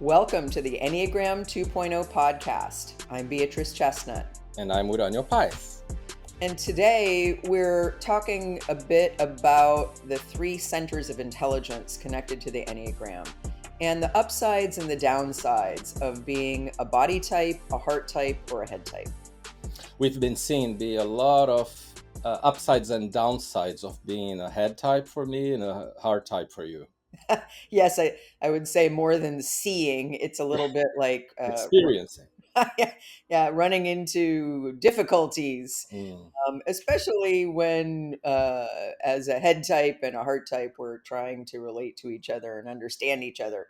Welcome to the Enneagram 2.0 podcast. I'm Beatrice Chestnut. And I'm Uranio Paes. And today we're talking a bit about the three centers of intelligence connected to the Enneagram and the upsides and the downsides of being a body type, a heart type, or a head type. We've been seeing a lot of upsides and downsides of being a head type for me and a heart type for you. Yes, I would say more than seeing, it's a little bit like Experiencing. running into difficulties. Mm, Especially when, as a head type and a heart type, we're trying to relate to each other and understand each other.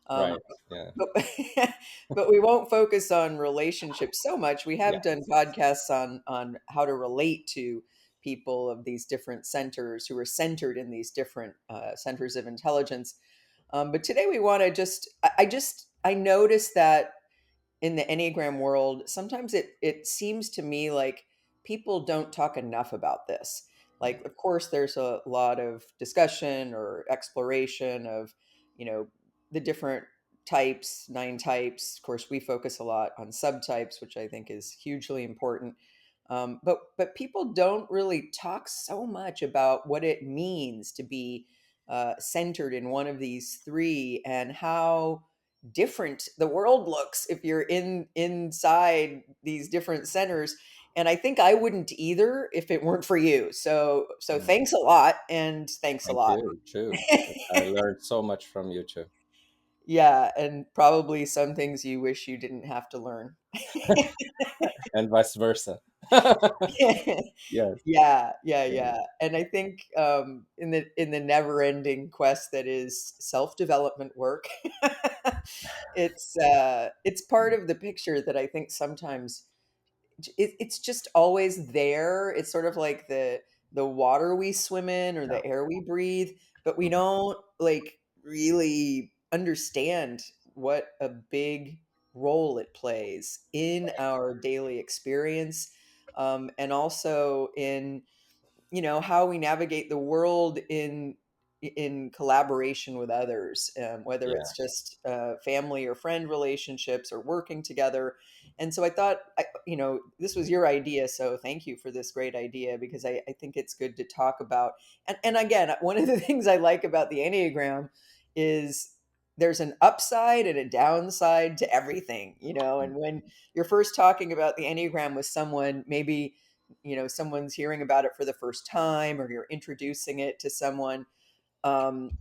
Um, right. Yeah. but, but we won't focus on relationships so much. We have done Yes. podcasts on how to relate to people of these different centers who are centered in these different centers of intelligence. But today we want to I noticed that in the Enneagram world, sometimes it seems to me like people don't talk enough about this. Like, of course, there's a lot of discussion or exploration of, the different types, 9 types. Of course, we focus a lot on subtypes, which I think is hugely important. But people don't really talk so much about what it means to be centered in one of these three and how different the world looks if you're inside these different centers. And I think I wouldn't either if it weren't for you. So Mm, thanks a lot, and thanks a thank lot. you, too. I learned so much from you, too. Yeah, and probably some things you wish you didn't have to learn. And vice versa. Yes. Yeah, yeah, Yeah. yeah. And I think in the never-ending quest that is self-development work, it's part of the picture that I think sometimes it's just always there. It's sort of like the water we swim in or the air we breathe, but we don't like really understand what a big role it plays in our daily experience, and also in how we navigate the world in collaboration with others, whether Yeah. it's just family or friend relationships or working together. And so I thought, this was your idea, so thank you for this great idea, because I think it's good to talk about. And again, one of the things I like about the Enneagram is there's an upside and a downside to everything. And when you're first talking about the Enneagram with someone, maybe someone's hearing about it for the first time, or you're introducing it to someone,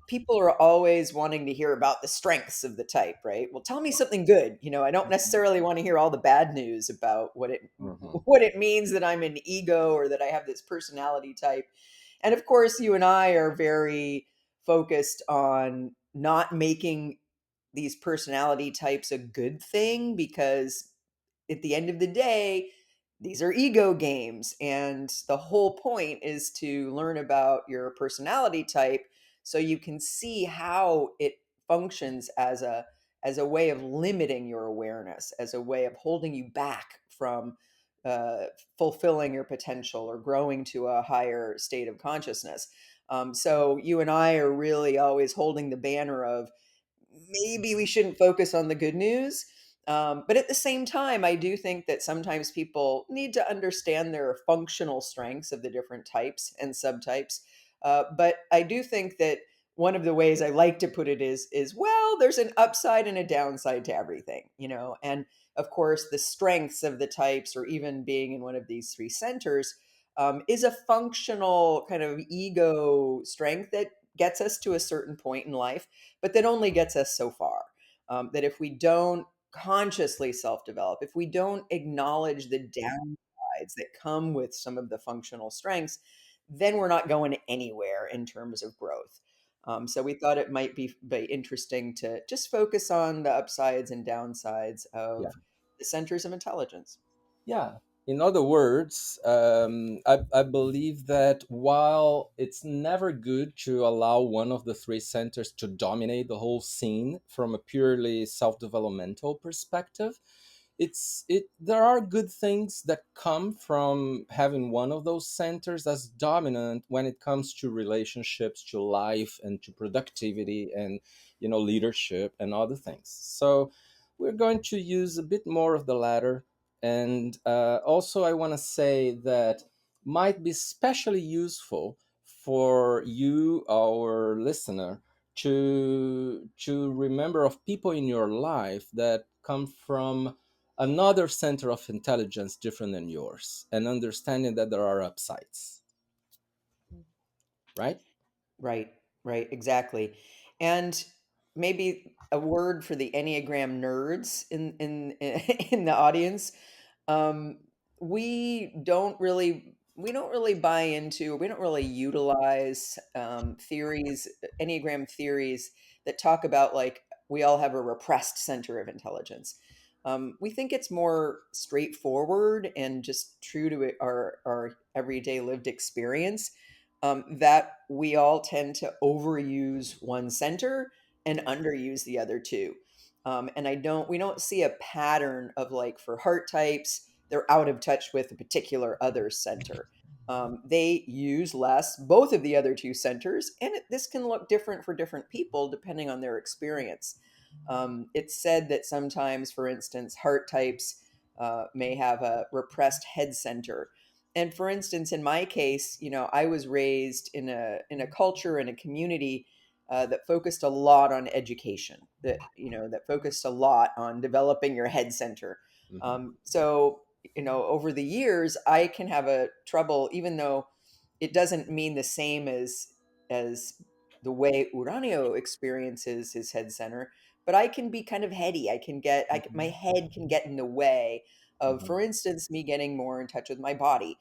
people are always wanting to hear about the strengths of the type, right? Well, tell me something good. I don't necessarily want to hear all the bad news about what it Hmm. what it means that I'm an ego or that I have this personality type. And of course, you and I are very focused on not making these personality types a good thing, because at the end of the day, these are ego games. And the whole point is to learn about your personality type so you can see how it functions as a way of limiting your awareness, as a way of holding you back from uh, fulfilling your potential or growing to a higher state of consciousness. So you and I are really always holding the banner of maybe we shouldn't focus on the good news. But at the same time, I do think that sometimes people need to understand their functional strengths of the different types and subtypes. But I do think that one of the ways I like to put it is well, there's an upside and a downside to everything, and of course, the strengths of the types, or even being in one of these three centers, is a functional kind of ego strength that gets us to a certain point in life, but that only gets us so far. That if we don't consciously self develop, if we don't acknowledge the downsides that come with some of the functional strengths, then we're not going anywhere in terms of growth. So we thought it might be interesting to just focus on the upsides and downsides Yeah. of the centers of intelligence. Yeah. In other words, I believe that while it's never good to allow one of the three centers to dominate the whole scene from a purely self developmental perspective, there are good things that come from having one of those centers as dominant when it comes to relationships, to life, and to productivity, and leadership and other things. So we're going to use a bit more of the latter. And also I want to say that might be especially useful for you, our listener, to remember of people in your life that come from another center of intelligence different than yours, and understanding that there are upsides, right? Right, right, exactly. And maybe a word for the Enneagram nerds in in the audience. Um, we don't really buy into, we don't really utilize theories, Enneagram theories that talk about like we all have a repressed center of intelligence. We think it's more straightforward and just true to our everyday lived experience, that we all tend to overuse one center and underuse the other two. And we don't see a pattern of like for heart types, they're out of touch with a particular other center. They use less both of the other two centers, and this can look different for different people depending on their experience. It's said that sometimes, for instance, heart types may have a repressed head center. And for instance, in my case, I was raised in a culture and a community that focused a lot on education, that focused a lot on developing your head center. Hmm. So, over the years, I can have a trouble, even though it doesn't mean the same as the way Uranio experiences his head center, but I can be kind of heady. My head can get in the way of, Hmm. for instance, me getting more in touch with my body,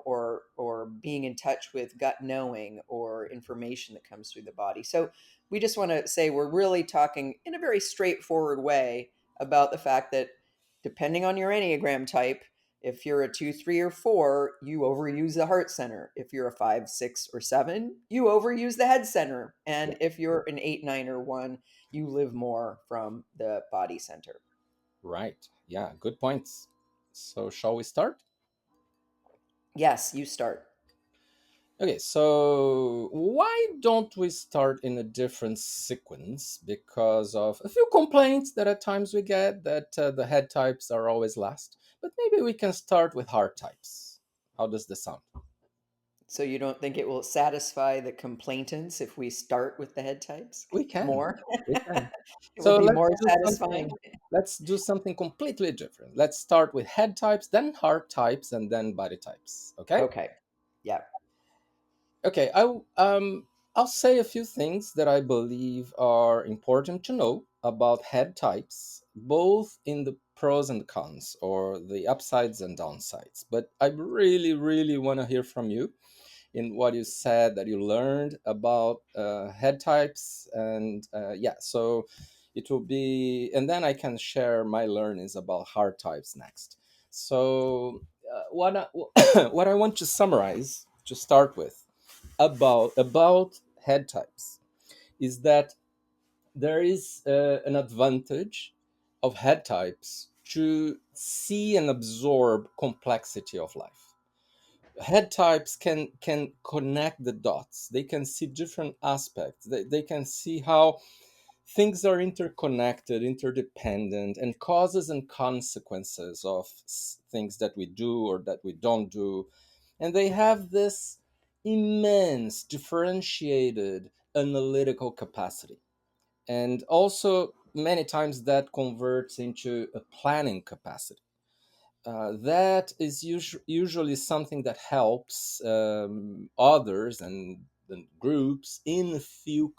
or being in touch with gut knowing or information that comes through the body. So we just want to say we're really talking in a very straightforward way about the fact that depending on your Enneagram type, if you're a 2, 3, or 4, you overuse the heart center. If you're a 5, 6, or 7, you overuse the head center. Yeah, And if you're an 8, 9, or 1, you live more from the body center. right. Yeah, good points. So shall we start? Yes, you start. Okay, so why don't we start in a different sequence? Because of a few complaints that at times we get that the head types are always last. But maybe we can start with heart types. How does this sound? So you don't think it will satisfy the complainants if we start with the head types We can. more? We can. It will So be let's more do satisfying. something. Let's do something completely different. Let's start with head types, then heart types, and then body types. Okay? Okay. Yeah. Okay, I'll say a few things that I believe are important to know about head types, both in the pros and cons, or the upsides and downsides. But I really, really want to hear from you in what you said that you learned about head types, and yeah, so it will be, and then I can share my learnings about heart types next. So what I want to summarize to start with about head types is that there is an advantage of head types to see and absorb complexity of life. Head types can connect the dots. They can see different aspects. They can see how things are interconnected, interdependent, and causes and consequences of things that we do or that we don't do. And they have this immense differentiated analytical capacity. And also, many times that converts into a planning capacity. That is usually something that helps others and groups in a few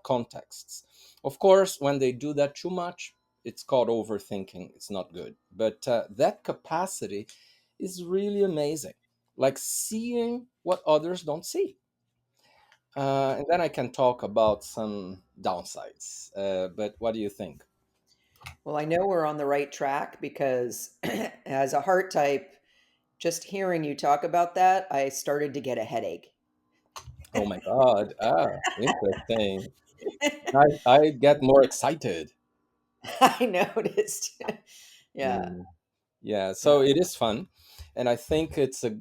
contexts. Of course, when they do that too much, it's called overthinking. It's not good. But that capacity is really amazing, like seeing what others don't see. And then I can talk about some downsides. But what do you think? Well, I know we're on the right track because as a heart type, just hearing you talk about that, I started to get a headache. Oh my God. Interesting. I get more excited. I noticed. Yeah. Mm. Yeah, Yeah. so it is fun, and I think it's a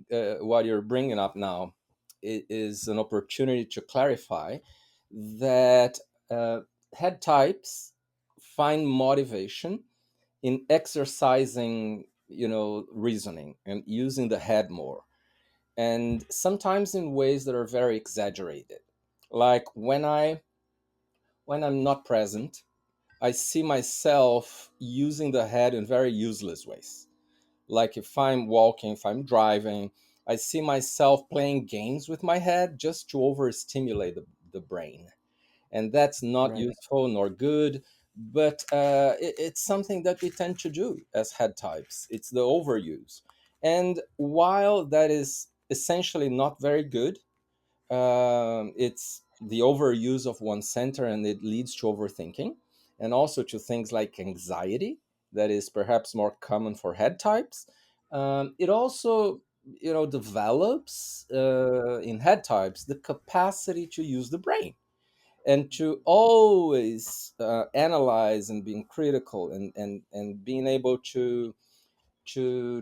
what you're bringing up now. It is an opportunity to clarify that uh, head types find motivation in exercising, reasoning and using the head more, and sometimes in ways that are very exaggerated. Like when I'm not present, I see myself using the head in very useless ways. Like if I'm walking, if I'm driving, I see myself playing games with my head just to overstimulate the brain. And that's not Right. useful nor good, but it's something that we tend to do as head types. It's the overuse. And while that is essentially not very good, it's the overuse of one center and it leads to overthinking and also to things like anxiety that is perhaps more common for head types. It also develops in head types the capacity to use the brain and to always analyze and being critical and being able to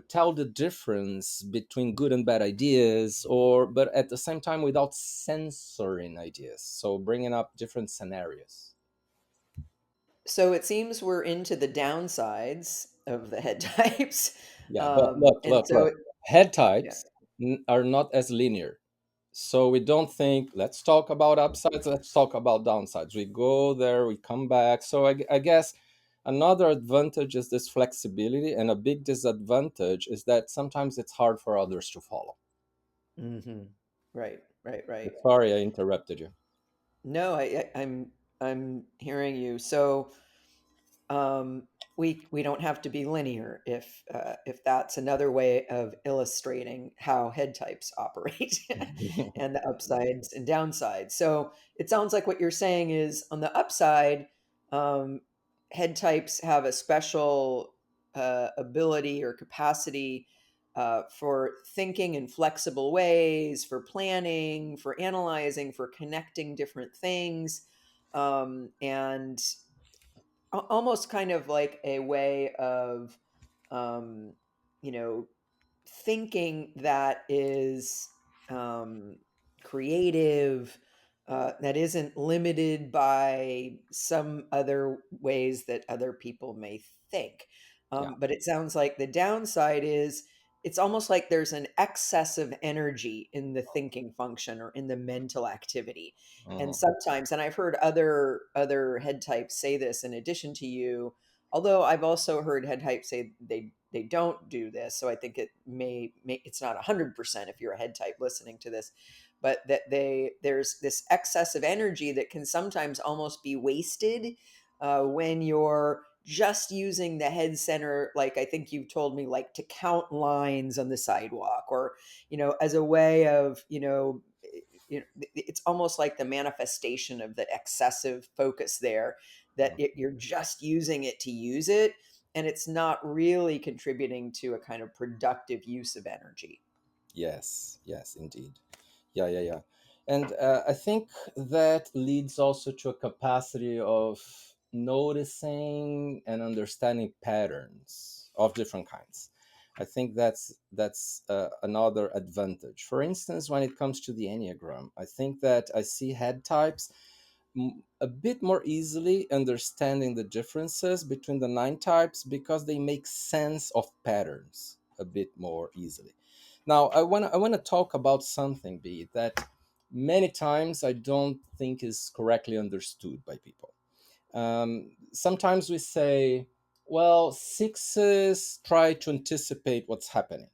tell the difference between good and bad ideas, or but at the same time without censoring ideas, so bringing up different scenarios. So it seems we're into the downsides of the head types. Yeah, but look, And look, so look. Head yeah. types are not as linear. So we don't think, let's talk about upsides, let's talk about downsides. We go there, we come back. So I guess another advantage is this flexibility, and a big disadvantage is that sometimes it's hard for others to follow. Mhm. Right, right, right. Sorry, I interrupted you. No, I'm hearing you. So um, we don't have to be linear if that's another way of illustrating how head types operate and the upsides and downsides. So it sounds like what you're saying is on the upside, um, head types have a special ability or capacity for thinking in flexible ways, for planning, for analyzing, for connecting different things, and almost kind of like a way of um, you know thinking that is um, creative, that isn't limited by some other ways that other people may think. Yeah. But it sounds like the downside is it's almost like there's an excess of energy in the thinking function or in the mental activity. And Mhm. sometimes, and I've heard other head types say this in addition to you, although I've also heard head types say they don't do this, so I think it may it's not 100% if you're a head type listening to this, but that there's this excess of energy that can sometimes almost be wasted when you're just using the head center, like I think you've told me, like to count lines on the sidewalk, or as a way of it's almost like the manifestation of the excessive focus there, that you're just using it to use it, and it's not really contributing to a kind of productive use of energy. Yes, yes, indeed. Yeah, yeah, yeah. And I think that leads also to a capacity of noticing and understanding patterns of different kinds. I think that's another advantage. For instance, when it comes to the Enneagram, I think that I see head types a bit more easily understanding the differences between the nine types because they make sense of patterns a bit more easily. Now, I want to talk about something, B, that many times I don't think is correctly understood by people. Sometimes we say, well, sixes try to anticipate what's happening,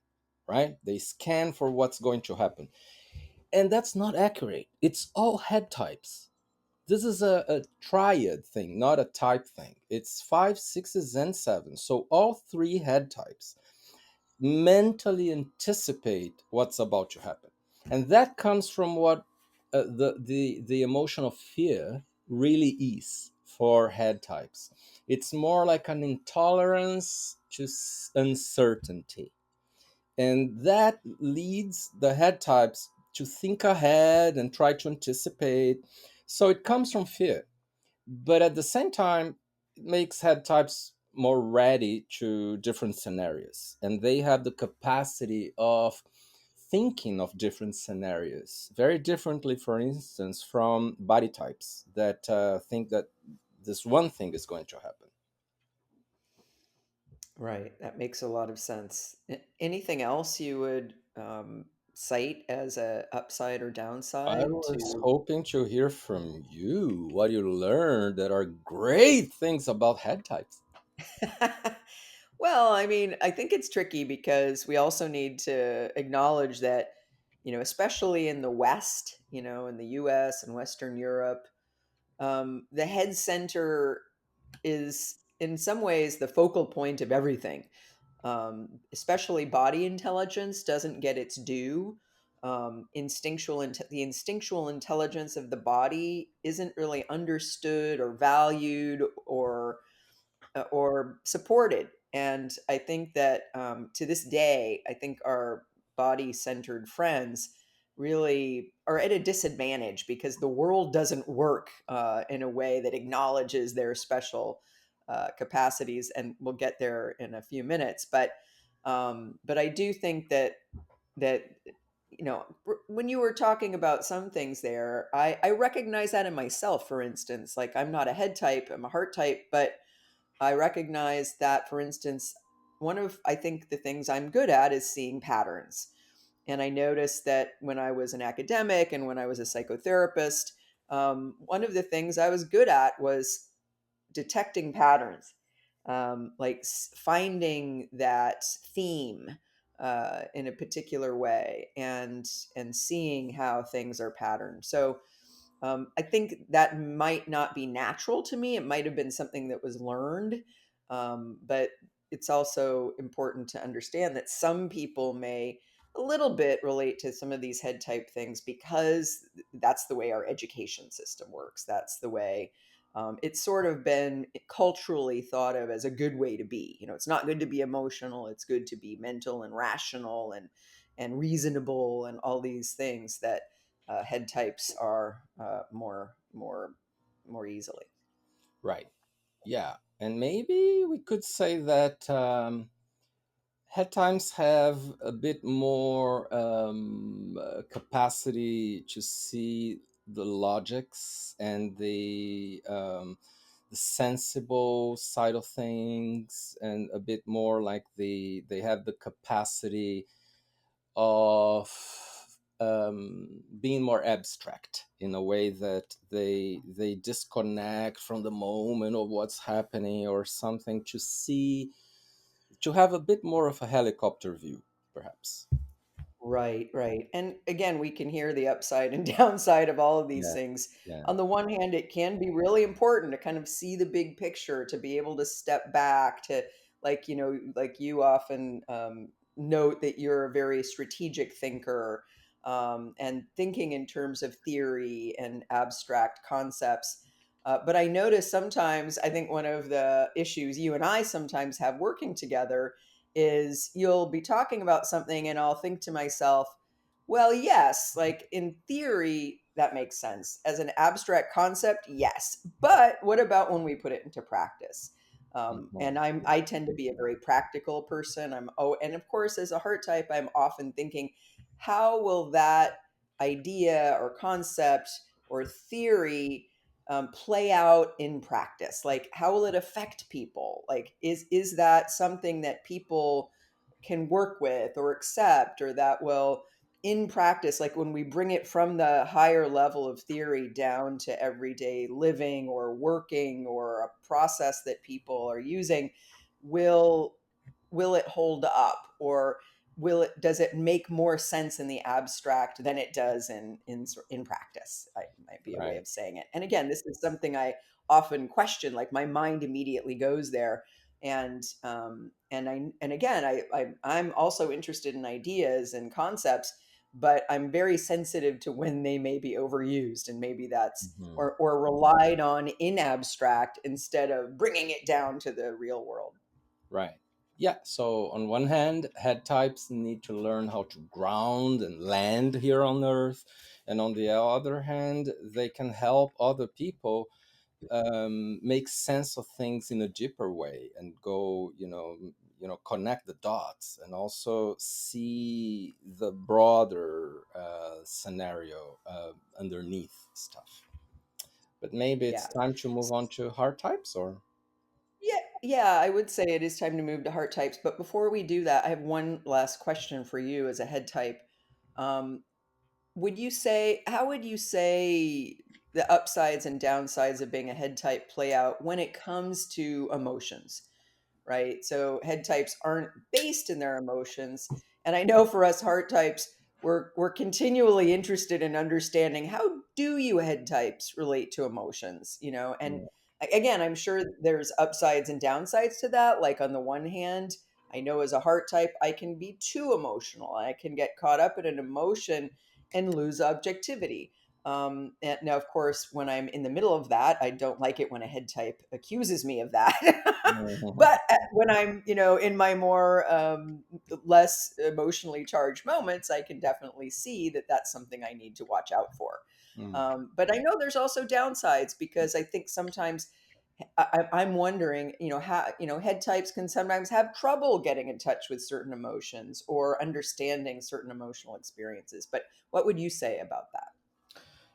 right? They scan for what's going to happen. And that's not accurate. It's all head types. This is a triad thing, not a type thing. It's five, sixes, and sevens. So all three head types mentally anticipate what's about to happen, and that comes from what the emotion of fear really is for head types. It's more like an intolerance to uncertainty, and that leads the head types to think ahead and try to anticipate. So it comes from fear, but at the same time, it makes head types more ready to different scenarios, and they have the capacity of thinking of different scenarios very differently, for instance, from body types that think that this one thing is going to happen. Right. That makes a lot of sense. Anything else you would cite as a upside or I downside was to? hoping to hear from you what you learned that are great things about head types. Well, I mean, I think it's tricky because we also need to acknowledge that, especially in the West, in the US and Western Europe, the head center is in some ways the focal point of everything. Especially body intelligence doesn't get its due. The instinctual intelligence of the body isn't really understood or valued or supported. And I think that to this day, I think our body centered friends really are at a disadvantage because the world doesn't work in a way that acknowledges their special capacities. And we'll get there in a few minutes. But I do think that when you were talking about some things there, I recognize that in myself. For instance, like I'm not a head type, I'm a heart type, but I recognize that, for instance, one of I think the things I'm good at is seeing patterns. And I noticed that when I was an academic and when I was a psychotherapist, one of the things I was good at was detecting patterns, like finding that theme in a particular way and seeing how things are patterned. So I think that might not be natural to me. It might have been something that was learned. But it's also important to understand that some people may a little bit relate to some of these head type things because that's the way our education system works. That's the way it's sort of been culturally thought of as a good way to be. It's not good to be emotional. It's good to be mental and rational and reasonable and all these things that head types are more easily. Right. Yeah. And maybe we could say that head times have a bit more capacity to see the logics and the sensible side of things, and a bit more like they have the capacity of being more abstract in a way that they disconnect from the moment of what's happening or something, to see, to have a bit more of a helicopter view, perhaps. Right, right. And again, we can hear the upside and downside of all of these Yeah, things. yeah. On the one hand, it can be really important to kind of see the big picture, to be able to step back, to like you often note that you're a very strategic thinker and thinking in terms of theory and abstract concepts. But I notice sometimes, I think one of the issues you and I sometimes have working together is you'll be talking about something and I'll think to myself, well, yes, like in theory, that makes sense. As an abstract concept, yes. But what about when we put it into practice? And Mhm. I tend to be a very practical person. And of course, as a heart type, I'm often thinking, how will that idea or concept or theory play out in practice? Like, how will it affect people? Like, is that something that people can work with or accept, or that will, in practice, like when we bring it from the higher level of theory down to everyday living or working or a process that people are using, will will it hold up, or will it does it make more sense in the abstract than it does in practice? I might be a way Right. of saying it. And again, this is something I often question. Like my mind immediately goes there, and again, I'm also interested in ideas and concepts, but I'm very sensitive to when they may be overused, and maybe that's Mhm. or relied on in abstract instead of bringing it down to the real world. Right. Yeah. So on one hand, head types need to learn how to ground and land here on Earth, and on the other hand, they can help other people make sense of things in a deeper way and go, connect the dots and also see the broader scenario underneath stuff. But maybe it's Yeah. time to move on to hard types, or Yeah, yeah, I would say it is time to move to heart types. But before we do that, I have one last question for you as a head type. Um, how would you say the upsides and downsides of being a head type play out when it comes to emotions? Right? So head types aren't based in their emotions. And I know for us heart types, we're continually interested in understanding how do you head types relate to emotions, you know? And yeah. again, I'm sure there's upsides and downsides to that. Like on the one hand, I know as a heart type, I can be too emotional. I can get caught up in an emotion and lose objectivity. And now, of course, when I'm in the middle of that, I don't like it when a head type accuses me of that. Mhm. But when I'm, in my more less emotionally charged moments, I can definitely see that that's something I need to watch out for. Mm. But I know there's also downsides because I think sometimes I'm wondering, head types can sometimes have trouble getting in touch with certain emotions or understanding certain emotional experiences. But what would you say about that?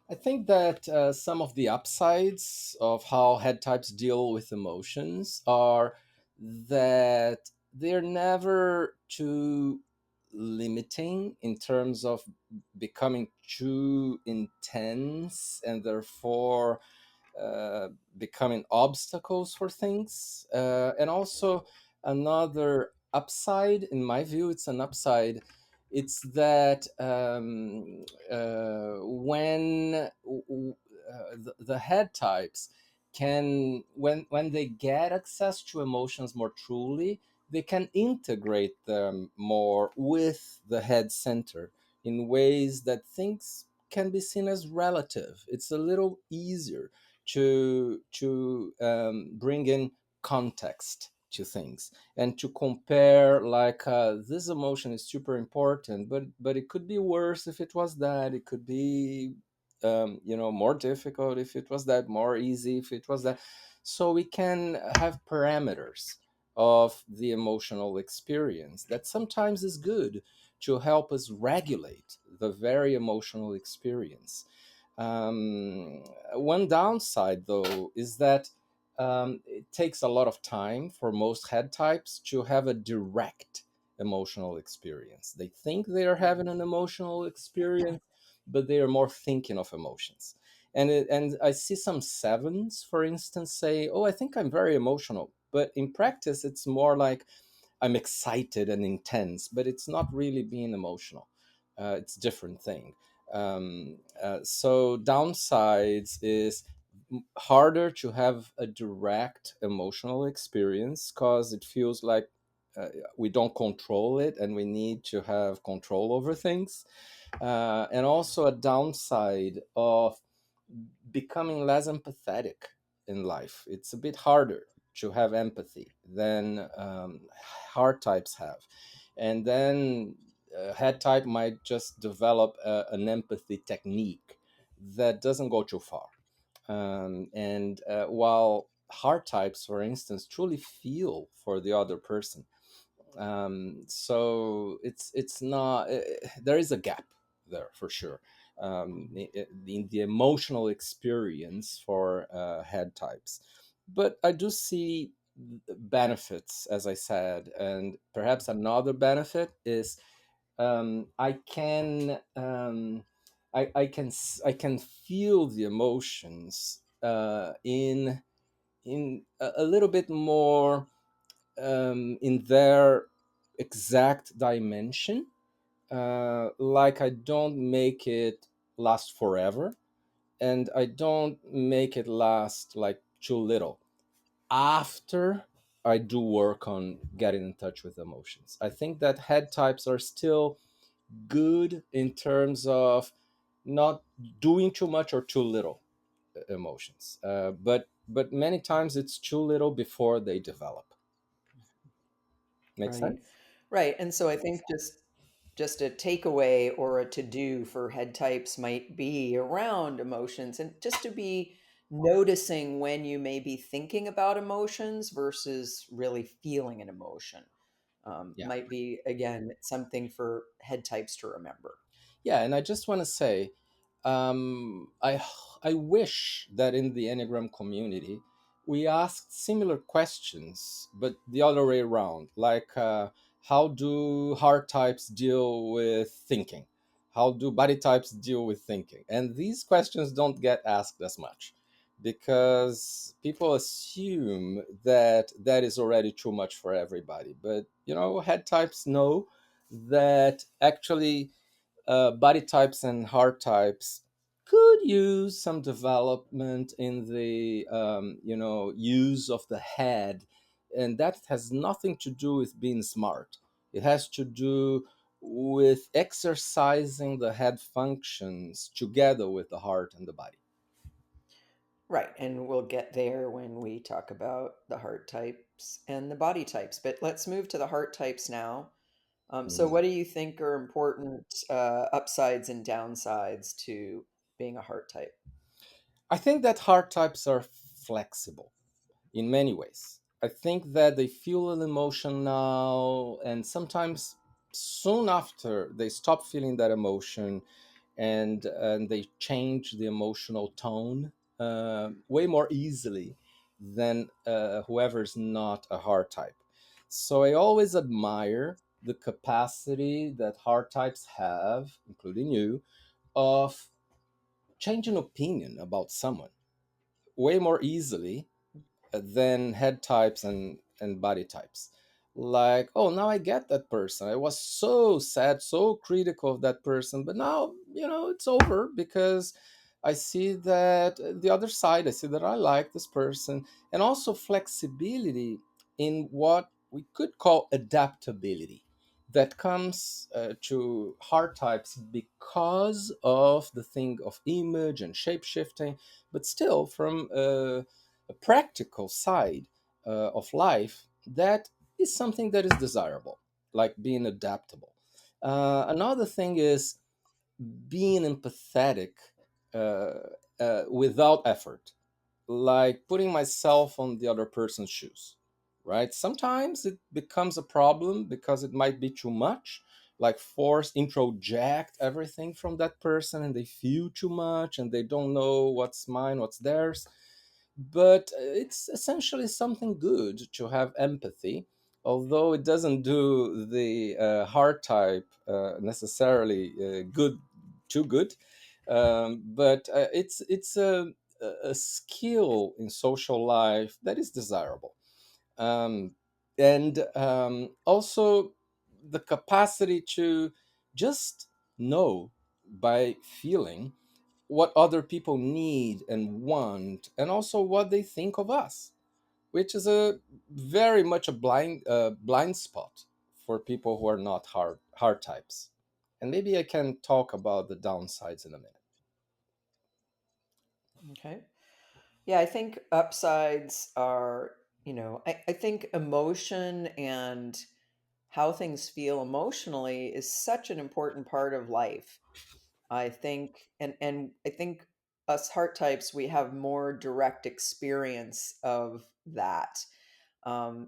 I think that some of the upsides of how head types deal with emotions are that they're never too limiting in terms of becoming too intense and therefore uh, becoming obstacles for things. And also, another upside, in my view, it's an upside. It's that when the head types can, when they get access to emotions more truly, they can integrate them more with the head center in ways that things can be seen as relative. It's a little easier to bring in context to things and to compare, like, this emotion is super important, but it could be worse if it was that. It could be more difficult if it was that, more easy if it was that. So we can have parameters of the emotional experience that sometimes is good to help us regulate the very emotional experience. One downside, though, is that it takes a lot of time for most head types to have a direct emotional experience. They think they are having an emotional experience, but they are more thinking of emotions. And I see some sevens, for instance, say, "Oh, I think I'm very emotional," but in practice, it's more like I'm excited and intense, but it's not really being emotional. It's a different thing. So downsides is harder to have a direct emotional experience because it feels like uh, we don't control it and we need to have control over things. And also a downside of becoming less empathetic in life. It's a bit harder to have empathy than hard types have. And then head type might just develop an empathy technique that doesn't go too far. And while hard types, for instance, truly feel for the other person, so it's not there is a gap there for sure, in the emotional experience for head types. But I do see benefits, as I said, and perhaps another benefit is I can I can feel the emotions in a little bit more in their exact dimension. Like, I don't make it last forever, and I don't make it last like too little. After I do work on getting in touch with emotions, I think that head types are still good in terms of not doing too much or too little emotions. But many times it's too little before they develop. Make Right. sense? Right. And so I think just a takeaway or a to do for head types might be around emotions and just to be noticing when you may be thinking about emotions versus really feeling an emotion Yeah. might be, again, something for head types to remember. Yeah, and I just want to say, I wish that in the Enneagram community we asked similar questions, but the other way around. Like, how do heart types deal with thinking? How do body types deal with thinking? And these questions don't get asked as much because people assume that that is already too much for everybody. But head types know that actually body types and heart types could use some development in the use of the head, and that has nothing to do with being smart. It has to do with exercising the head functions together with the heart and the body. Right. And we'll get there when we talk about the heart types and the body types. But let's move to the heart types now. So, Mm. what do you think are important upsides and downsides to being a heart type? I think that heart types are flexible in many ways. I think that they feel an emotion now, and sometimes soon after they stop feeling that emotion, and they change the emotional tone way more easily than whoever's not a heart type. So I always admire the capacity that heart types have, including you, of changing opinion about someone way more easily than head types and body types. Like, oh, now I get that person. I was so sad, so critical of that person, but now it's over because I see that the other side. I see that I like this person, and also flexibility in what we could call adaptability that comes to heart types because of the thing of image and shape shifting, but still from a practical side of life, that is something that is desirable, like being adaptable. Another thing is being empathetic without effort, like putting myself on the other person's shoes, right? Sometimes it becomes a problem because it might be too much, like force introject everything from that person, and they feel too much and they don't know what's mine, what's theirs. But it's essentially something good to have empathy, although it doesn't do the hard type necessarily good, too good. But it's a skill in social life that is desirable, um, and also the capacity to just know by feeling what other people need and want, and also what they think of us, which is a very much a blind spot for people who are not hard types. And maybe I can talk about the downsides in a minute. Okay. Yeah, I think upsides are, I think emotion and how things feel emotionally is such an important part of life. I think, and I think us heart types, we have more direct experience of that.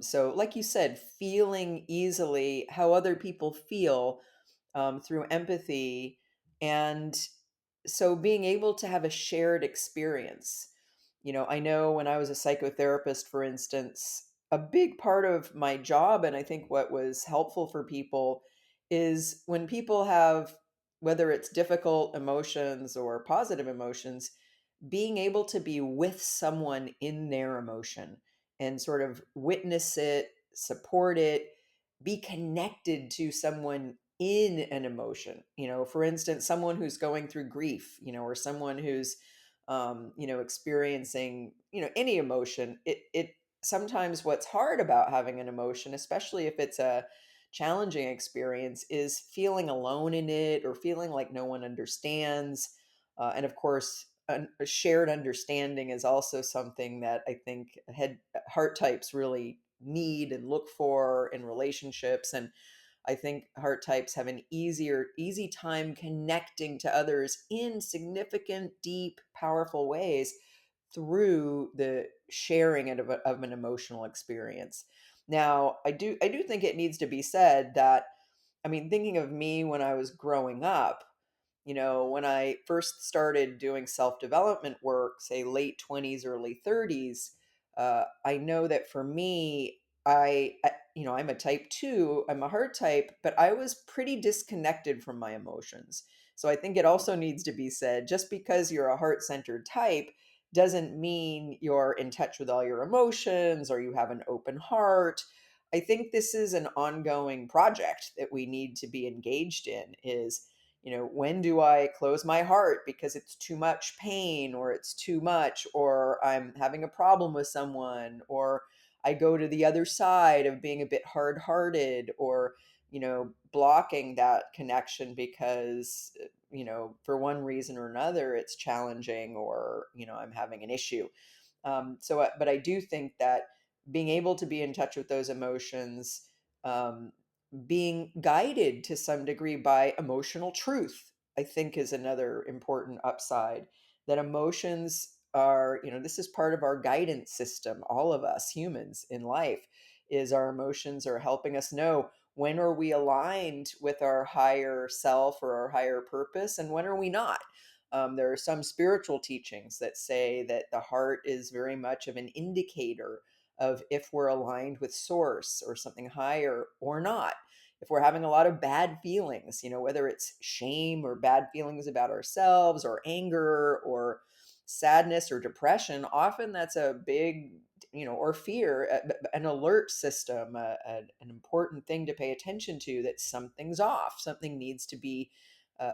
So, like you said, feeling easily how other people feel through empathy, and so being able to have a shared experience. I know when I was a psychotherapist, for instance, a big part of my job, and I think what was helpful for people, is when people have, whether it's difficult emotions or positive emotions, being able to be with someone in their emotion and sort of witness it, support it, be connected to someone in an emotion. For instance, someone who's going through grief, or someone who's, experiencing, any emotion. It sometimes what's hard about having an emotion, especially if it's a challenging experience, is feeling alone in it or feeling like no one understands. And of course, a shared understanding is also something that I think heart types really need and look for in relationships. And I think heart types have an easy time connecting to others in significant, deep, powerful ways through the sharing of an emotional experience. Now, I do think it needs to be said that, I mean, thinking of me when I was growing up, when I first started doing self-development work, say late 20s, early 30s, I know that for me, I'm a type 2, I'm a heart type, but I was pretty disconnected from my emotions. So I think it also needs to be said, just because you're a heart-centered type doesn't mean you're in touch with all your emotions or you have an open heart. I think this is an ongoing project that we need to be engaged in, is, when do I close my heart because it's too much pain, or it's too much, or I'm having a problem with someone, or I go to the other side of being a bit hard-hearted, or, blocking that connection because, for one reason or another, it's challenging, or, I'm having an issue. But I do think that being able to be in touch with those emotions, um, being guided to some degree by emotional truth, I think is another important upside. That emotions are, this is part of our guidance system. All of us humans in life, is our emotions are helping us know when are we aligned with our higher self or our higher purpose, and when are we not. There are some spiritual teachings that say that the heart is very much of an indicator of if we're aligned with source or something higher or not. If we're having a lot of bad feelings, whether it's shame or bad feelings about ourselves, or anger, or sadness or depression, often that's a big, or fear, an alert system, an important thing to pay attention to, that something's off, something needs to be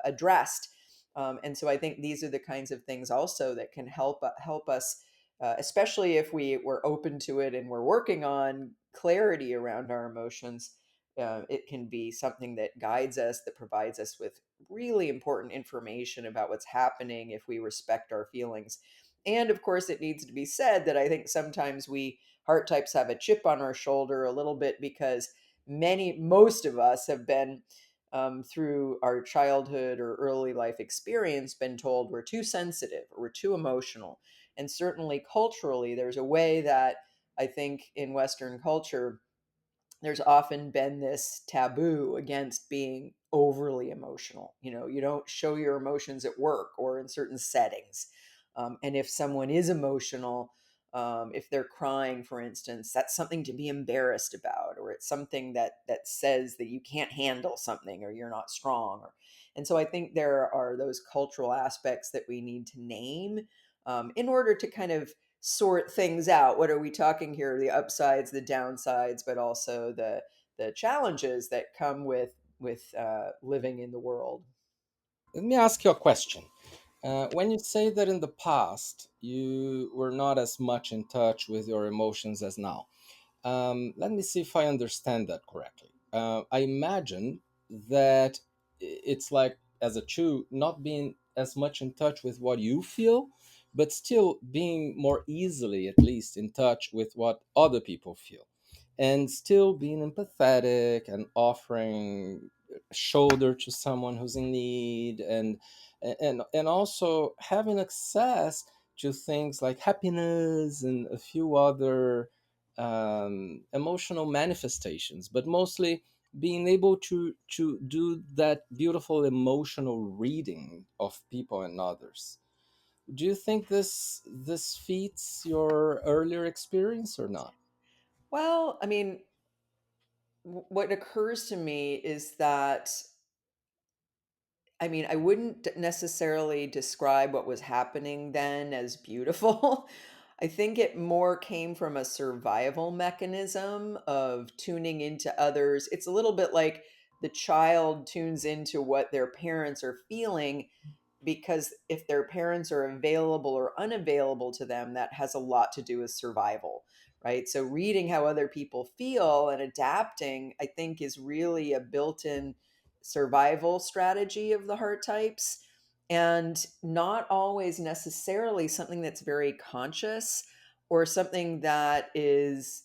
addressed. And so I think these are the kinds of things also that can help us, especially if we're open to it and we're working on clarity around our emotions. It can be something that guides us, that provides us with really important information about what's happening if we respect our feelings. And of course, it needs to be said that I think sometimes we heart types have a chip on our shoulder a little bit, because most of us have been, through our childhood or early life experience, been told we're too sensitive or we're too emotional. And certainly culturally, there's a way that I think in Western culture, there's often been this taboo against being overly emotional. You don't show your emotions at work or in certain settings. And if someone is emotional, if they're crying, for instance, that's something to be embarrassed about, or it's something that says that you can't handle something, or you're not strong. And so I think there are those cultural aspects that we need to name, in order to kind of sort things out. What are we talking here? The upsides, the downsides, but also the challenges that come with living in the world. Let me ask you a question. When you say that in the past you were not as much in touch with your emotions as now, let me see if I understand that correctly. I imagine that it's like, as a Jew, not being as much in touch with what you feel, but still being more easily, at least, in touch with what other people feel, and still being empathetic and offering a shoulder to someone who's in need, and also having access to things like happiness and a few other emotional manifestations, but mostly being able to do that beautiful emotional reading of people and others. Do you think this fits your earlier experience or not? Well, I mean, what occurs to me is that, I mean, I wouldn't necessarily describe what was happening then as beautiful. I think it more came from a survival mechanism of tuning into others. It's a little bit like the child tunes into what their parents are feeling, because if their parents are available or unavailable to them, that has a lot to do with survival, right? So reading how other people feel and adapting, I think, is really a built-in survival strategy of the heart types, and not always necessarily something that's very conscious, or something that is,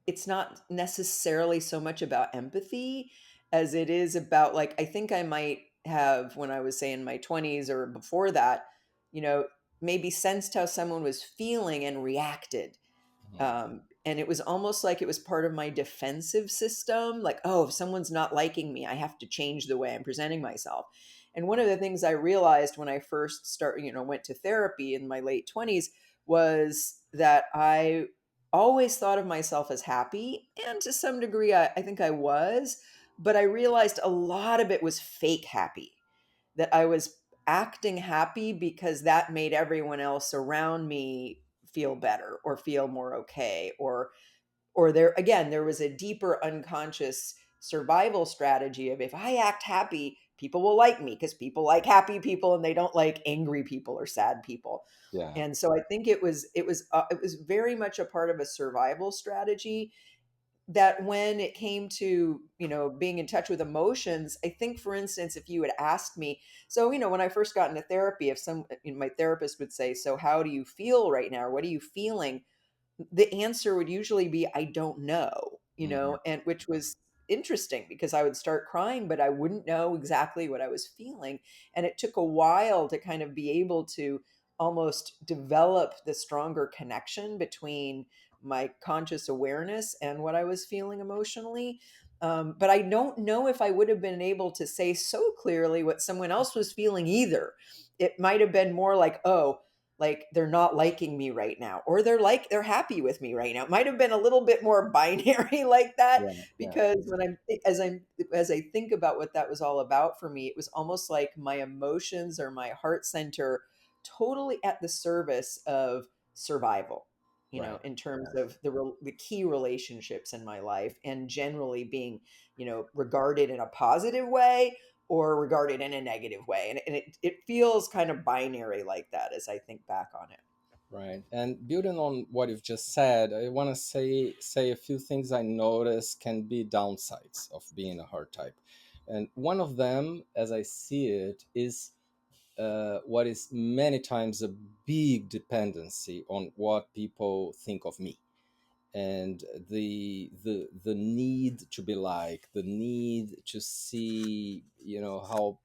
it's not necessarily so much about empathy as it is about, like, I think I might have, when I was, say, in my 20s or before that, you know maybe sensed how someone was feeling and reacted. Mhm. And it was almost like it was part of my defensive system. Like, oh, if someone's not liking me, I have to change the way I'm presenting myself. And one of the things I realized when I first went to therapy in my late 20s was that I always thought of myself as happy. And to some degree, I think I was. But I realized a lot of it was fake happy, that I was acting happy because that made everyone else around me feel better or feel more okay, or there was a deeper unconscious survival strategy of, if I act happy, people will like me because people like happy people and they don't like angry people or sad people. Yeah. And so I think it was very much a part of a survival strategy, that when it came to, being in touch with emotions, I think, for instance, if you had asked me, so, when I first got into therapy, if my therapist would say, so how do you feel right now? Or what are you feeling? The answer would usually be, I don't know, Mhm. and which was interesting because I would start crying, but I wouldn't know exactly what I was feeling. And it took a while to kind of be able to almost develop the stronger connection between my conscious awareness and what I was feeling emotionally. But I don't know if I would have been able to say so clearly what someone else was feeling either. It might have been more like, oh, like they're not liking me right now, or they're happy with me right now. It might have been a little bit more binary like that, Yeah, yeah, because when as I think about what that was all about for me, it was almost like my emotions or my heart center totally at the service of survival, right. in terms Yeah, of the key relationships in my life, and generally being, regarded in a positive way or regarded in a negative way. And it feels kind of binary like that as I think back on it. right. And building on what you've just said, I want to say a few things I notice can be downsides of being a hard type. And one of them, as I see it, is what is many times a big dependency on what people think of me, and the need to be like, the need to see, how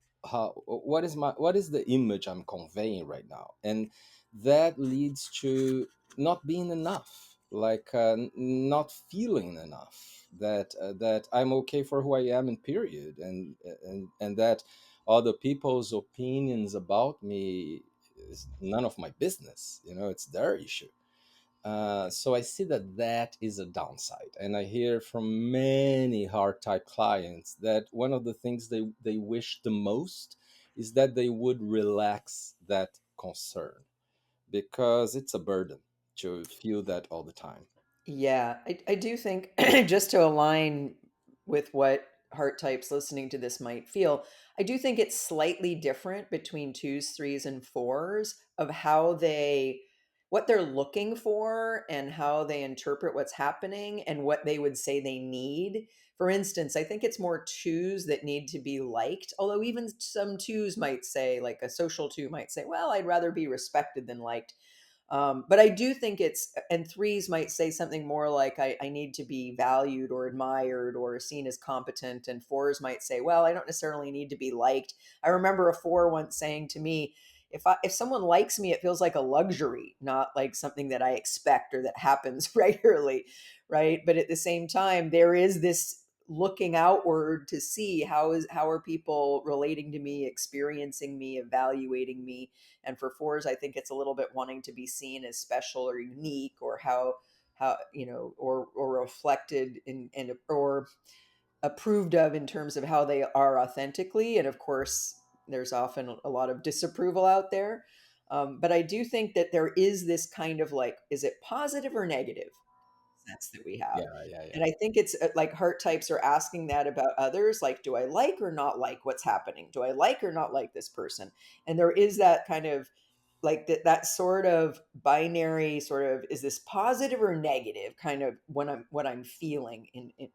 what is the image I'm conveying right now, and that leads to not being enough, like not feeling enough, that I'm okay for who I am, and period, and that other people's opinions about me is none of my business, it's their issue. So I see that that is a downside, and I hear from many hard type clients that one of the things they wish the most is that they would relax that concern, because it's a burden to feel that all the time. Yeah, I do think, just to align with what heart types listening to this might feel, I do think it's slightly different between twos, threes, and fours of what they're looking for and how they interpret what's happening and what they would say they need. For instance, I think it's more twos that need to be liked, although even some twos might say, like a social two might say, well, I'd rather be respected than liked. But I do think and threes might say something more like, I need to be valued or admired or seen as competent. And fours might say, well, I don't necessarily need to be liked. I remember a four once saying to me, if someone likes me, it feels like a luxury, not like something that I expect or that happens regularly, right? But at the same time, there is this looking outward to see how are people relating to me, experiencing me, evaluating me. And for fours, I think it's a little bit wanting to be seen as special or unique, or how or reflected or approved of in terms of how they are authentically. And of course, there's often a lot of disapproval out there. But I do think that there is this kind of, like, is it positive or negative sense that we have? Yeah, yeah, yeah, And I think it's like heart types are asking that about others. Like, do I like or not like what's happening? Do I like or not like this person? And there is that kind of, like, that sort of binary sort of, is this positive or negative, kind of what I'm feeling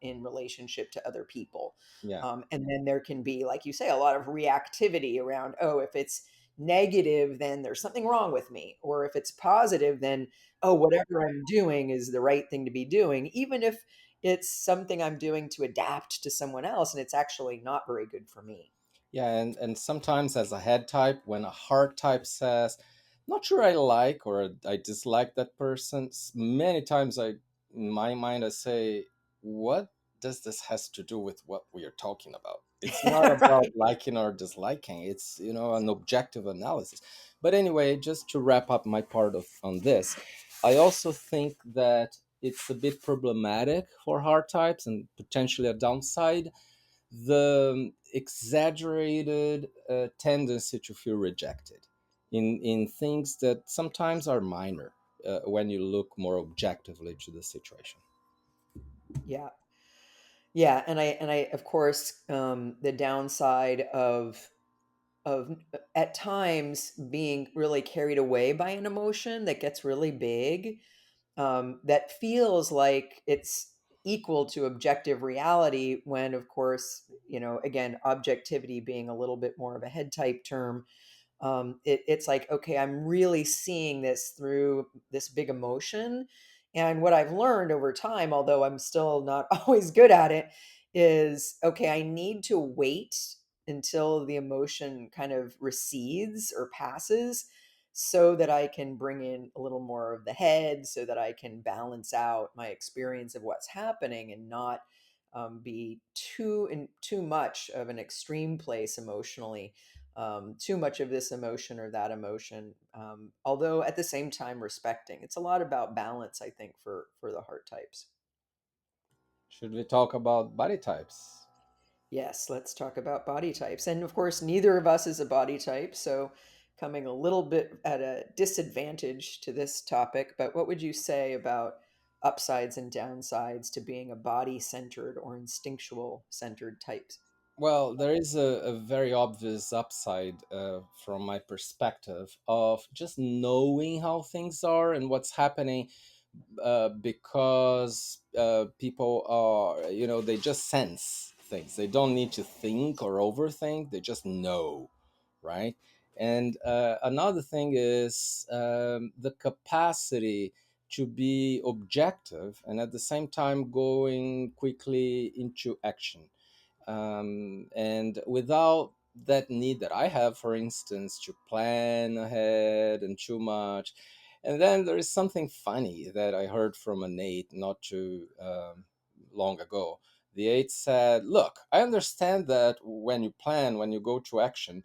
in relationship to other people. yeah, And then there can be, like you say, a lot of reactivity around, oh, if it's negative, then there's something wrong with me, or if it's positive, then, oh, whatever I'm doing is the right thing to be doing, even if it's something I'm doing to adapt to someone else and it's actually not very good for me. yeah. And sometimes, as a head type, when a hard type says, not sure I like or I dislike that person. Many times in my mind, I say, what does this has to do with what we are talking about? It's not about liking or disliking. It's, an objective analysis. But anyway, just to wrap up my part of on this, I also think that it's a bit problematic for hard types and potentially a downside, the exaggerated tendency to feel rejected in things that sometimes are minor when you look more objectively to the situation. Yeah. Yeah, and I of course, the downside of at times being really carried away by an emotion that gets really big, that feels like it's equal to objective reality when, of course, again, objectivity being a little bit more of a head type term, it's like, okay, I'm really seeing this through this big emotion. And what I've learned over time, although I'm still not always good at it, is okay, I need to wait until the emotion kind of recedes or passes so that I can bring in a little more of the head, so that I can balance out my experience of what's happening and not be too much of an extreme place emotionally, too much of this emotion or that emotion. Although at the same time respecting, it's a lot about balance, I think, for the heart types. Should we talk about body types? Yes, let's talk about body types. And of course, neither of us is a body type, so coming a little bit at a disadvantage to this topic. But what would you say about upsides and downsides to being a body centered or instinctual centered types? Well, there is a very obvious upside from my perspective of just knowing how things are and what's happening, because people are, they just sense things. They don't need to think or overthink, they just know, right? And another thing is the capacity to be objective and at the same time going quickly into action, and without that need that I have, for instance, to plan ahead and too much. And then there is something funny that I heard from an eight not too long ago. The eight said, "Look, I understand that when you plan, when you go to action,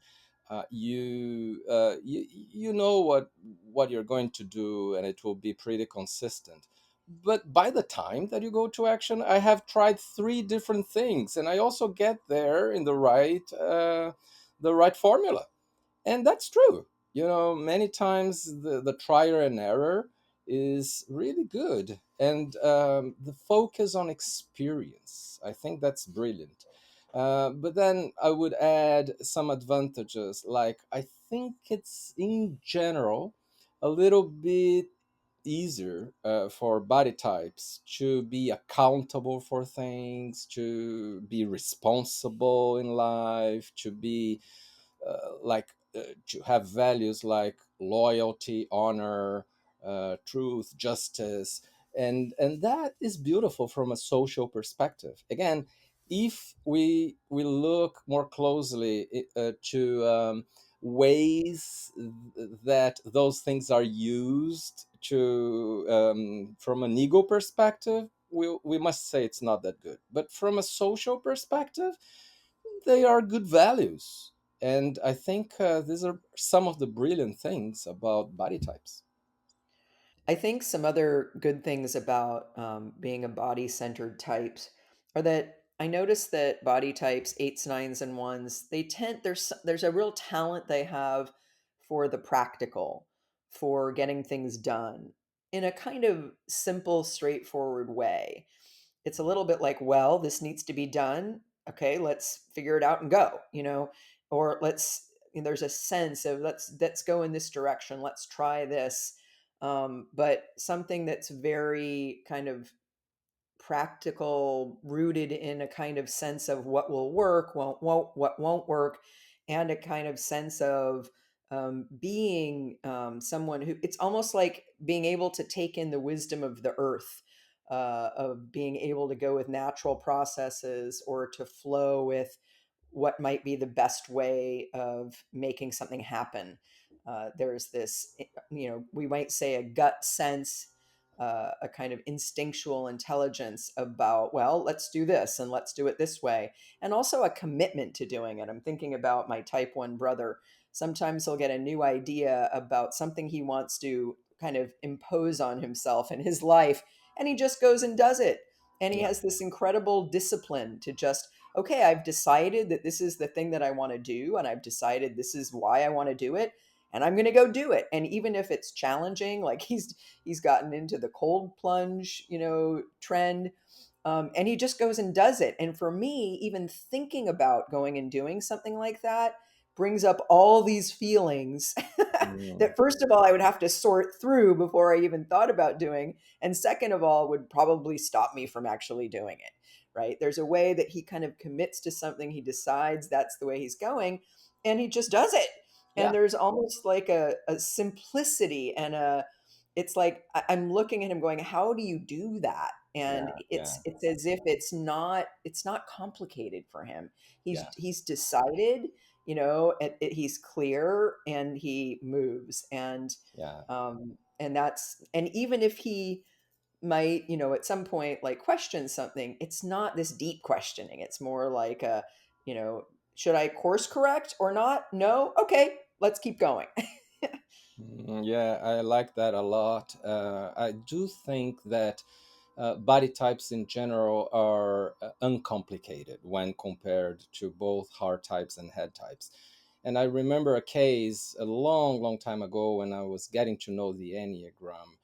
you know what you're going to do, and it will be pretty consistent. But by the time that you go to action, I have tried three different things, and I also get there in the right formula." And that's true. Many times the trial and error is really good, and the focus on experience, I think that's brilliant. But then I would add some advantages, like I think it's in general a little bit easier for body types to be accountable for things, to be responsible in life, to be to have values like loyalty, honor, truth, justice, and that is beautiful from a social perspective. Again, if we look more closely to ways that those things are used to from an ego perspective, we must say it's not that good. But from a social perspective, they are good values. And I think these are some of the brilliant things about body types. I think some other good things about being a body centered types are that I noticed that body types, eights, nines, and ones, they tend, there's a real talent they have for the practical, for getting things done in a kind of simple, straightforward way. It's a little bit like, well, this needs to be done. Okay, let's figure it out and go, or there's a sense of let's go in this direction. Let's try this. But something that's very kind of practical, rooted in a kind of sense of what will work, what won't work, and a kind of sense of being someone who, it's almost like being able to take in the wisdom of the earth, of being able to go with natural processes or to flow with what might be the best way of making something happen. There's this, we might say a gut sense, a kind of instinctual intelligence about, well, let's do this and let's do it this way. And also a commitment to doing it. I'm thinking about my type 1 brother. Sometimes he'll get a new idea about something he wants to kind of impose on himself in his life, and he just goes and does it. And he Yeah. has this incredible discipline to just, okay, I've decided that this is the thing that I want to do, and I've decided this is why I want to do it, and I'm going to go do it. And even if it's challenging, like he's gotten into the cold plunge, trend, and he just goes and does it. And for me, even thinking about going and doing something like that brings up all these feelings Mm, that first of all I would have to sort through before I even thought about doing, and second of all would probably stop me from actually doing it. Right? There's a way that he kind of commits to something, he decides that's the way he's going, and he just does it. yeah. And there's almost like a simplicity and it's like I'm looking at him going, how do you do that? And Yeah. Yeah. it's as if it's not complicated for him. Yeah. He's decided, he's clear and he moves. Yeah. And that's, and even if he might, at some point like question something, it's not this deep questioning. It's more like you know, should I course correct or not? No. Okay, let's keep going. Yeah, I like that a lot. I do think that body types in general are uncomplicated when compared to both heart types and head types. And I remember a case a long, long time ago when I was getting to know the Enneagram,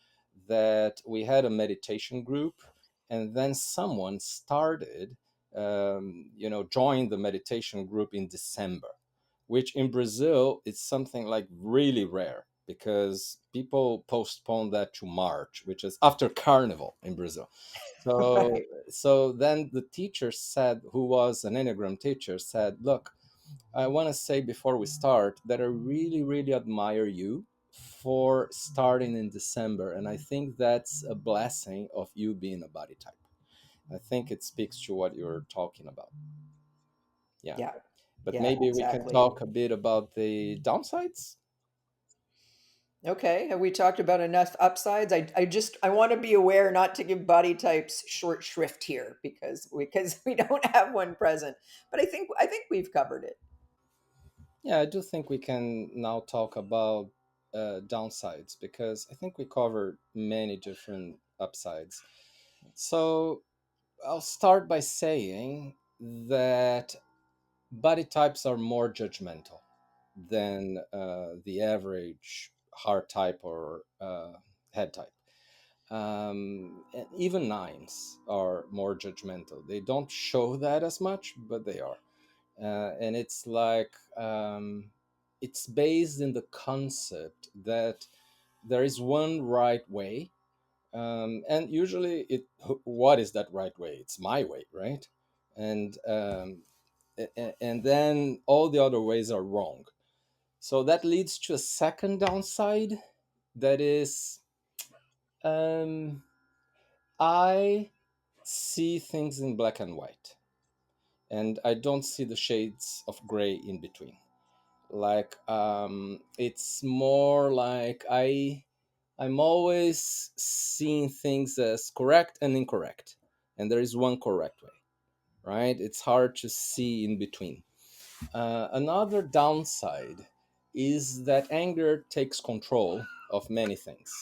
that we had a meditation group, and then someone started, joined the meditation group in December, which in Brazil is something like really rare because people postpone that to March, which is after Carnival in Brazil. So, Right. so then the teacher said, who was an Enneagram teacher, said, "Look, I want to say before we start that I really, really admire you for starting in December, and I think that's a blessing of you being a body type. I think it speaks to what you're talking about." Yeah, Yeah. but Yeah, maybe we can exactly. talk a bit about the downsides. Okay, have we talked about enough upsides? I want to be aware not to give body types short shrift here because we don't have one present. But I think we've covered it. Yeah, I do think we can now talk about downsides because I think we covered many different upsides. So I'll start by saying that body types are more judgmental than the average heart type or head type. And even nines are more judgmental. They don't show that as much, but they are. And it's like it's based in the concept that there is one right way, and usually what is that right way? It's my way, right? And then all the other ways are wrong. So that leads to a second downside, that is, um, I see things in black and white, and I don't see the shades of gray in between. Like it's more like I'm always seeing things as correct and incorrect, and there is one correct way, right? It's hard to see in between. Another downside is that anger takes control of many things.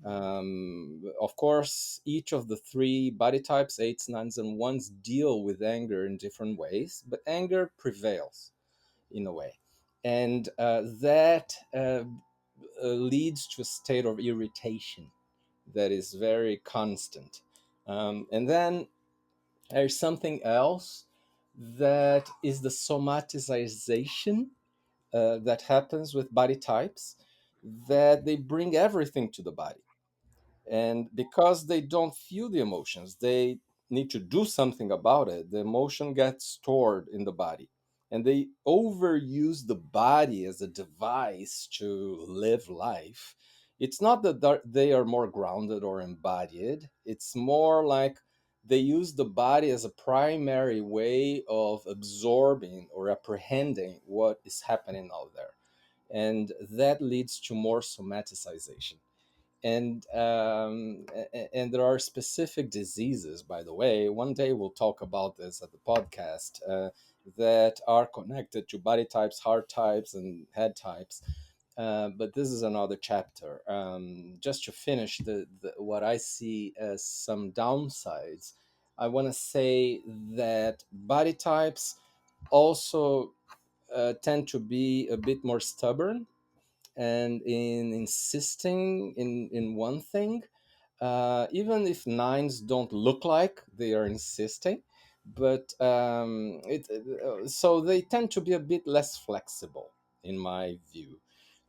Of course, each of the three body types, eights, nines, and ones, deal with anger in different ways, but anger prevails in a way. And that leads to a state of irritation that is very constant. And then there's something else that is the somatization that happens with body types, that they bring everything to the body, and because they don't feel the emotions, they need to do something about it. The emotion gets stored in the body, and they overuse the body as a device to live life. It's not that they are more grounded or embodied, it's more like they use the body as a primary way of absorbing or apprehending what is happening out there. and that leads to more somaticization. And there are specific diseases, by the way. One day we'll talk about this at the podcast, that are connected to body types, heart types, and head types. But this is another chapter. Just to finish what I see as some downsides, I want to say that body types also tend to be a bit more stubborn and in insisting in one thing, even if nines don't look like they are insisting, but so they tend to be a bit less flexible, in my view.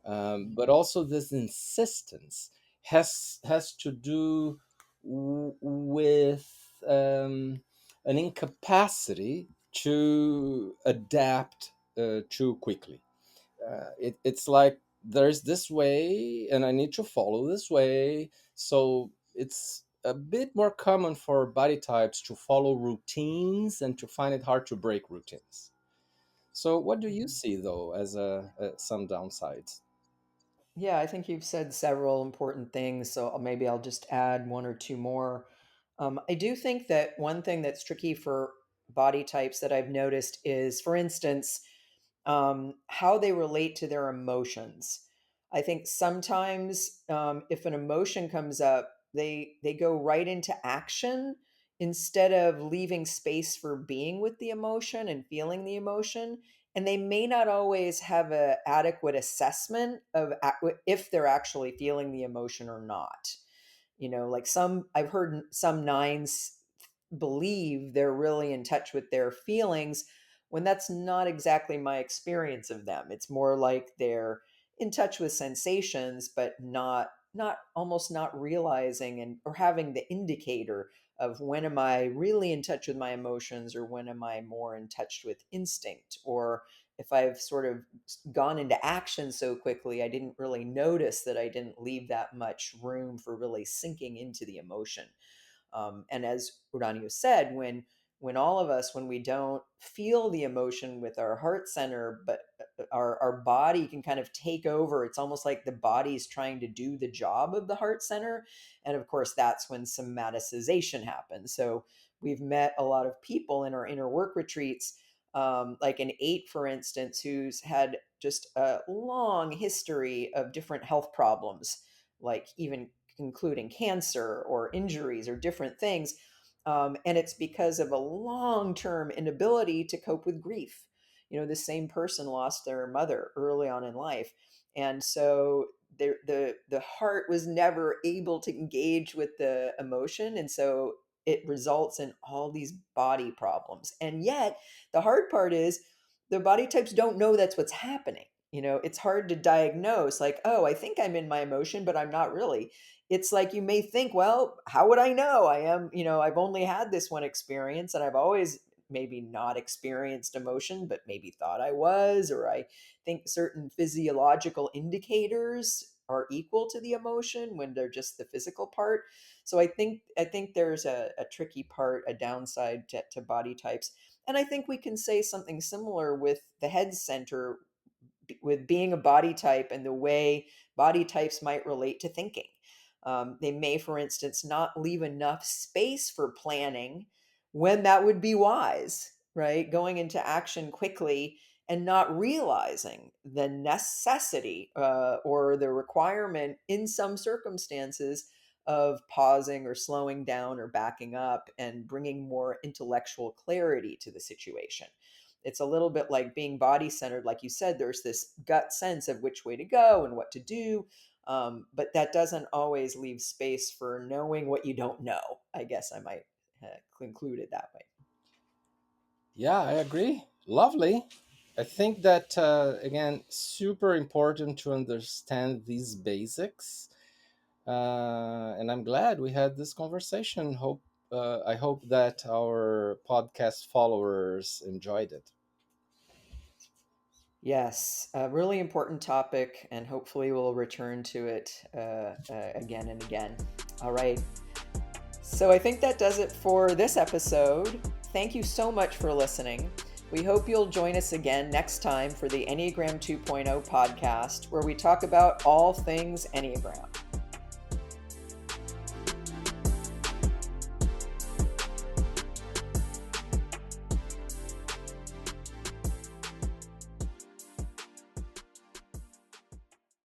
But also, this insistence has to do with an incapacity to adapt too quickly. It's like there's this way and I need to follow this way. So it's a bit more common for body types to follow routines and to find it hard to break routines. So what do you Mhm. see though as some downsides? Yeah, I think you've said several important things, so maybe I'll just add one or two more. I do think that one thing that's tricky for body types that I've noticed is, for instance, how they relate to their emotions. I think sometimes if an emotion comes up, they go right into action instead of leaving space for being with the emotion and feeling the emotion. And they may not always have a adequate assessment of if they're actually feeling the emotion or not. Like some I've heard some nines believe they're really in touch with their feelings when that's not exactly my experience of them. It's more like they're in touch with sensations, but not almost not realizing and or having the indicator of when am I really in touch with my emotions or when am I more in touch with instinct, or if I've sort of gone into action so quickly I didn't really notice that I didn't leave that much room for really sinking into the emotion. And as Uranio said, when all of us, when we don't feel the emotion with our heart center, but our body can kind of take over, it's almost like the body's trying to do the job of the heart center. And of course, that's when somaticization happens. So we've met a lot of people in our inner work retreats, like an eight, for instance, who's had just a long history of different health problems, like even including cancer or injuries or different things. And it's because of a long term inability to cope with grief. The same person lost their mother early on in life. And so the heart was never able to engage with the emotion. And so it results in all these body problems. And yet, the hard part is the body types don't know that's what's happening. It's hard to diagnose, like, oh, I think I'm in my emotion, but I'm not really. It's like you may think, well, how would I know? I've only had this one experience and I've always maybe not experienced emotion, but maybe thought I was, or I think certain physiological indicators are equal to the emotion when they're just the physical part. So I think there's a tricky part, a downside to body types. And I think we can say something similar with the head center, with being a body type and the way body types might relate to thinking. They may, for instance, not leave enough space for planning when that would be wise, right? Going into action quickly and not realizing the necessity or the requirement in some circumstances of pausing or slowing down or backing up and bringing more intellectual clarity to the situation. It's a little bit like being body centered. Like you said, there's this gut sense of which way to go and what to do. But that doesn't always leave space for knowing what you don't know. I guess I might conclude it that way. Yeah, I agree. Lovely. I think that again, super important to understand these basics. And I'm glad we had this conversation. I hope that our podcast followers enjoyed it. Yes, a really important topic, and hopefully we'll return to it again and again. All right. So I think that does it for this episode. Thank you so much for listening. We hope you'll join us again next time for the Enneagram 2.0 podcast, where we talk about all things Enneagram.